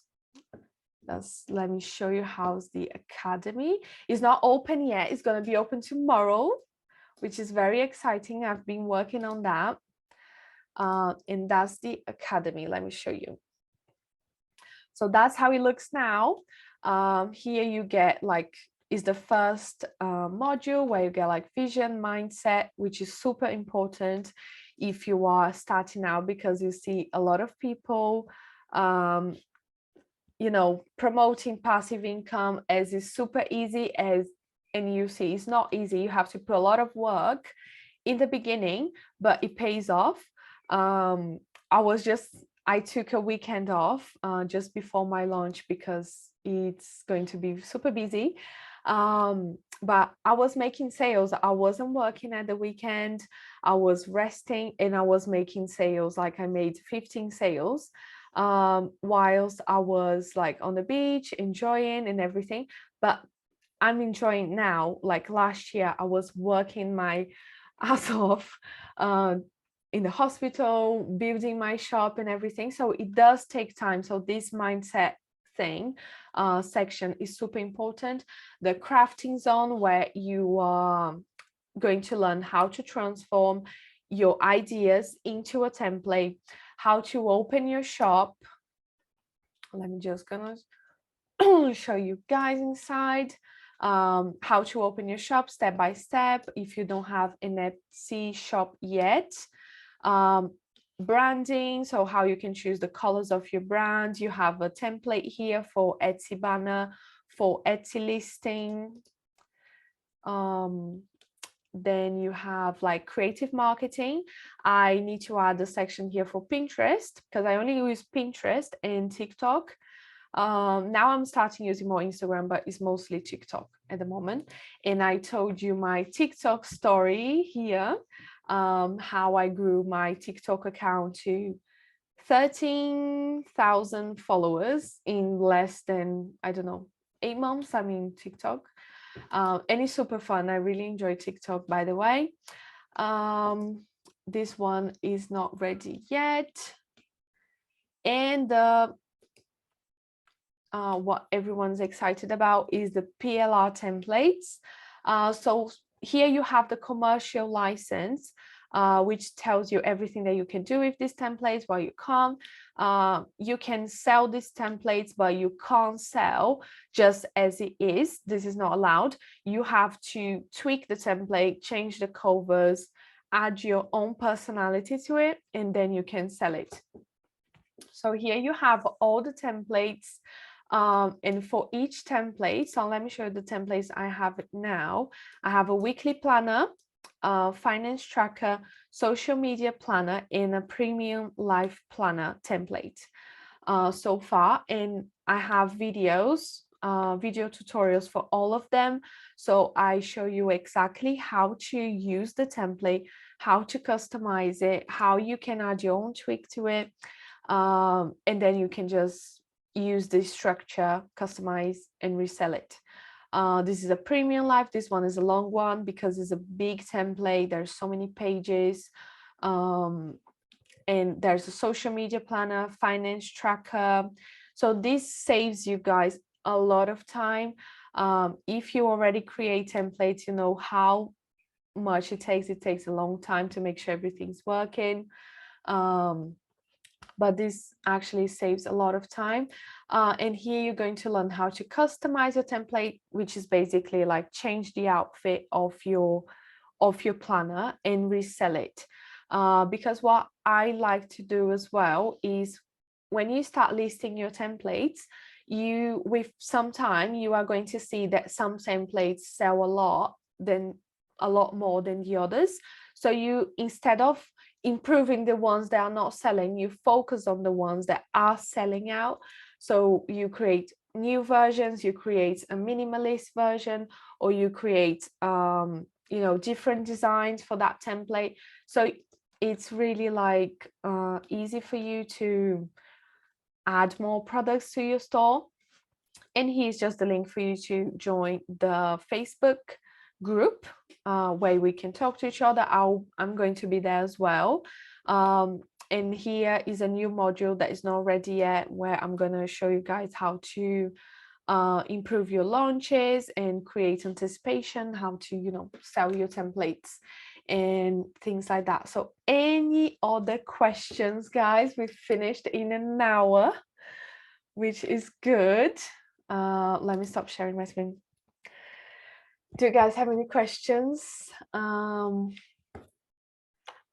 Let me show you how's the academy. It's not open yet. It's going to be open tomorrow, which is very exciting. I've been working on that. And that's the academy. Let me show you. So that's how it looks now. Here you get is the first module where you get like vision, mindset, which is super important if you are starting out, because you see a lot of people You know, promoting passive income as is super easy as, and you see it's not easy. You have to put a lot of work in the beginning, but it pays off. I took a weekend off just before my launch because it's going to be super busy. But I was making sales. I wasn't working at the weekend. I was resting and I was making sales. Like I made 15 sales whilst I was like on the beach enjoying and everything. But I'm enjoying now. Like last year, I was working my ass off in the hospital, building my shop and everything. So it does take time. So this mindset thing section is super important. The crafting zone, where you are going to learn how to transform your ideas into a template, how to open your shop. Let me just gonna show you guys inside how to open your shop step by step if you don't have an Etsy shop yet. Branding, so how you can choose the colors of your brand. You have a template here for Etsy banner, for Etsy listing. Then you have like creative marketing. I need to add a section here for Pinterest because I only use Pinterest and TikTok. Now I'm starting using more Instagram, but it's mostly TikTok at the moment. And I told you my TikTok story here, how I grew my TikTok account to 13,000 followers in less than, I don't know, 8 months. I mean, TikTok. And it's super fun. I really enjoy TikTok, by the way. This one is not ready yet. And what everyone's excited about is the PLR templates. So here you have the commercial license, which tells you everything that you can do with these templates, what you can't. You can sell these templates, but you can't sell just as it is. This is not allowed. You have to tweak the template, change the covers, add your own personality to it, and then you can sell it. So here you have all the templates. And for each template, so let me show you the templates I have now. I have a weekly planner, finance tracker, social media planner, and a premium life planner template so far. And I have videos, video tutorials for all of them. So I show you exactly how to use the template, how to customize it, how you can add your own tweak to it. And then you can just use this structure, customize and resell it. This is a premium life. This one is a long one because it's a big template. There's so many pages. And there's a social media planner, finance tracker. So this saves you guys a lot of time. If you already create templates, you know how much it takes. It takes a long time to make sure everything's working. But this actually saves a lot of time. And here you're going to learn how to customize your template, which is basically like change the outfit of your planner and resell it. Because what I like to do as well is when you start listing your templates, you with some time you are going to see that some templates sell a lot more than the others. So you, instead of improving the ones that are not selling, you focus on the ones that are selling out. So you create new versions, you create a minimalist version, or you create you know, different designs for that template. So it's really like easy for you to add more products to your store. And here's just the link for you to join the Facebook group where we can talk to each other. I'm going to be there as well. And here is a new module that is not ready yet, where I'm going to show you guys how to improve your launches and create anticipation, how to, you know, sell your templates and things like that. So any other questions, guys? We've finished in an hour, which is good. Let me stop sharing my screen. Do you guys have any questions?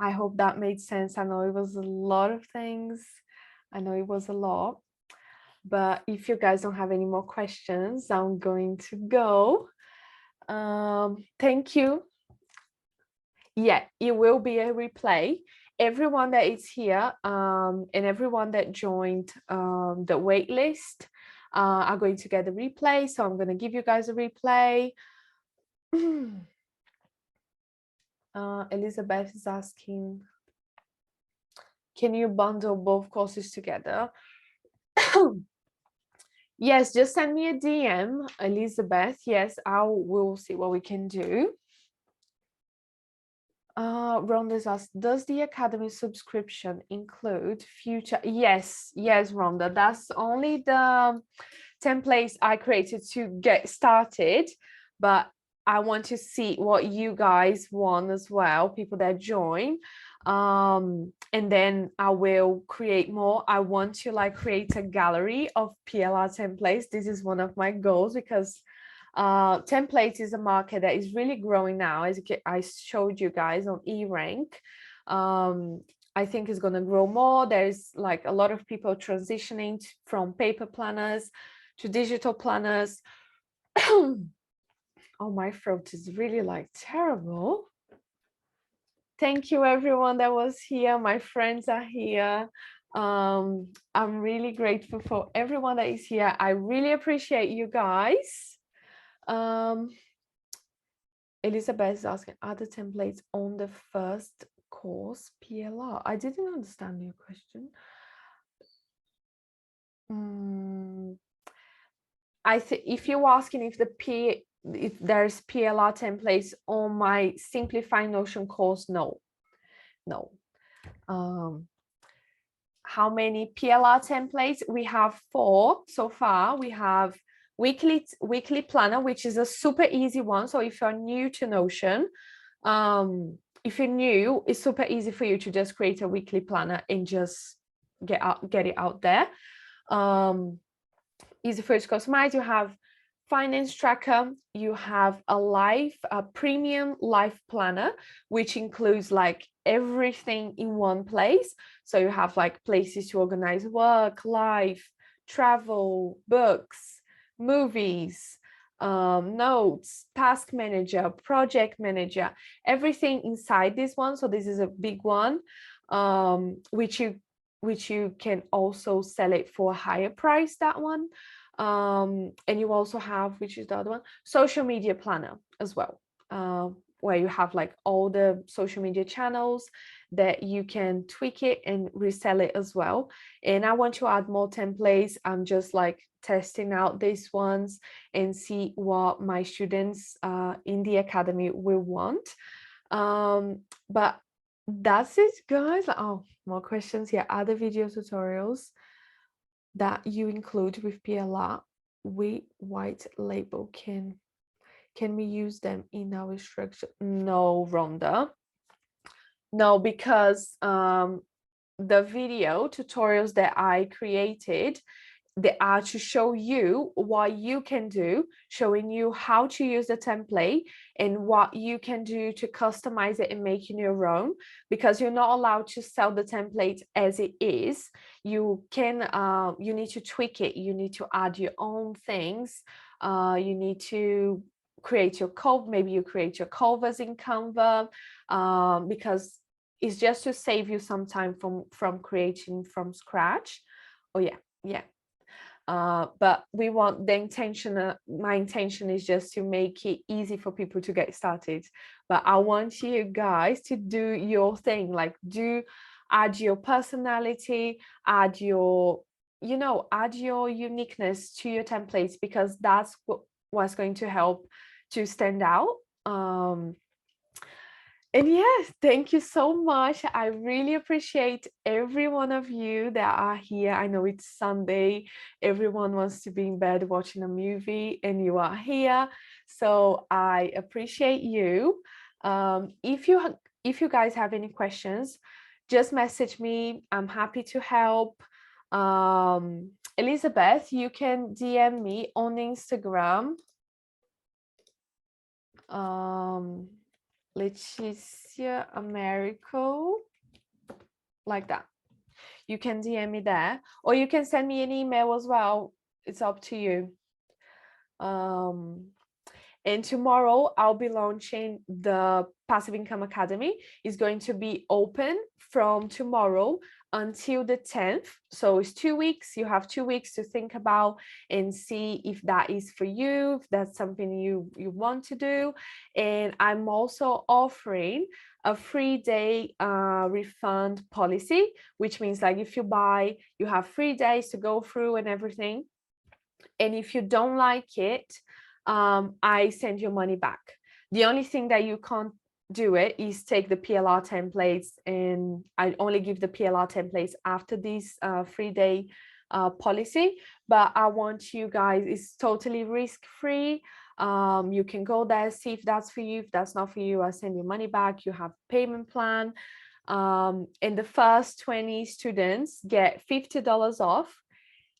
I hope that made sense. I know it was a lot of things. I know it was a lot, but if you guys don't have any more questions, I'm going to go. Thank you. Yeah, it will be a replay. Everyone that is here and everyone that joined the wait list are going to get the replay. So I'm going to give you guys a replay. Elizabeth is asking, can you bundle both courses together? Yes, just send me a DM, Elizabeth. Yes, I will see what we can do. Rhonda's asked, does the Academy subscription include future? Yes, Rhonda, that's only the templates I created to get started, but I want to see what you guys want as well, people that join. And then I will create more. I want to like create a gallery of PLR templates. This is one of my goals because templates is a market that is really growing now, as I showed you guys on eRank. I think it's going to grow more. There's like a lot of people transitioning from paper planners to digital planners. Oh, my throat is really like terrible. Thank you everyone that was here. My friends are here. I'm really grateful for everyone that is here. I really appreciate you guys. Elizabeth is asking, are the templates on the first course PLR? I didn't understand your question. I think if you're asking if there's PLR templates on my Simplifying Notion course, no. How many PLR templates? We have 4 so far. We have weekly planner, which is a super easy one. So if you're new to Notion, if you're new, it's super easy for you to just create a weekly planner and just get it out there. Easy for you to customize. You have finance tracker, you have a premium life planner, which includes like everything in one place. So you have like places to organize work, life, travel, books, movies, notes, task manager, project manager, everything inside this one. So this is a big one, which you can also sell it for a higher price, that one. And you also have, which is the other one, social media planner as well, where you have like all the social media channels that you can tweak it and resell it as well. And I want to add more templates. I'm just like testing out these ones and see what my students in the Academy will want. But that's it, guys. Oh, more questions here. Other video tutorials that you include with PLR, we white label, can we use them in our instruction? No, Rhonda. No, because the video tutorials that I created, they are to show you what you can do, showing you how to use the template and what you can do to customize it and make it your own, because you're not allowed to sell the template as it is. You can you need to tweak it, you need to add your own things, you need to create your code, maybe you create your covers in Canva, because it's just to save you some time from creating from scratch. Oh yeah. But we want the intention, my intention is just to make it easy for people to get started. But I want you guys to do your thing, like add your personality, add your uniqueness to your templates, because that's what's going to help to stand out. And yes, thank you so much. I really appreciate every one of you that are here. I know it's Sunday. Everyone wants to be in bed watching a movie, and you are here. So I appreciate you. If you guys have any questions, just message me. I'm happy to help. Elizabeth, you can DM me on Instagram. Leticia Amerio, like that. you can DM me there, or you can send me an email as well. It's up to you. And tomorrow I'll be launching the Passive Income Academy. It's going to be open from tomorrow until the 10th. So it's 2 weeks. You have 2 weeks to think about and see if that is for you, if that's something you want to do. And I'm also offering a 3-day refund policy, which means like if you buy, you have 3 days to go through and everything. And if you don't like it, I send your money back. The only thing that you can't do it is take the PLR templates, and I only give the PLR templates after this 3-day policy. But I want you guys, it's totally risk-free. You can go there, see if that's for you. If that's not for you, I'll send your money back. You have payment plan. And the first 20 students get $50 off.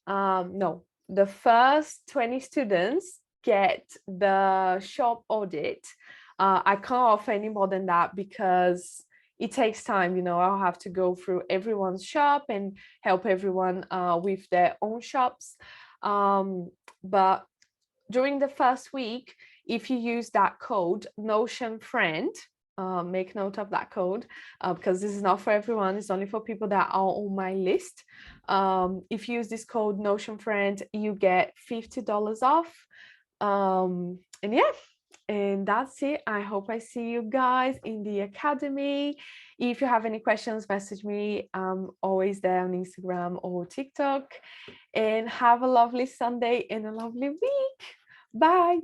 No, the first 20 students get the shop audit. I can't offer any more than that because it takes time. You know, I'll have to go through everyone's shop and help everyone with their own shops. But during the first week, if you use that code Notion Friend, make note of that code because this is not for everyone. It's only for people that are on my list. If you use this code Notion Friend, you get $50 off. And yeah, and that's it. I hope I see you guys in the academy. If you have any questions, message me. I'm always there on Instagram or TikTok. And have a lovely Sunday and a lovely week. Bye.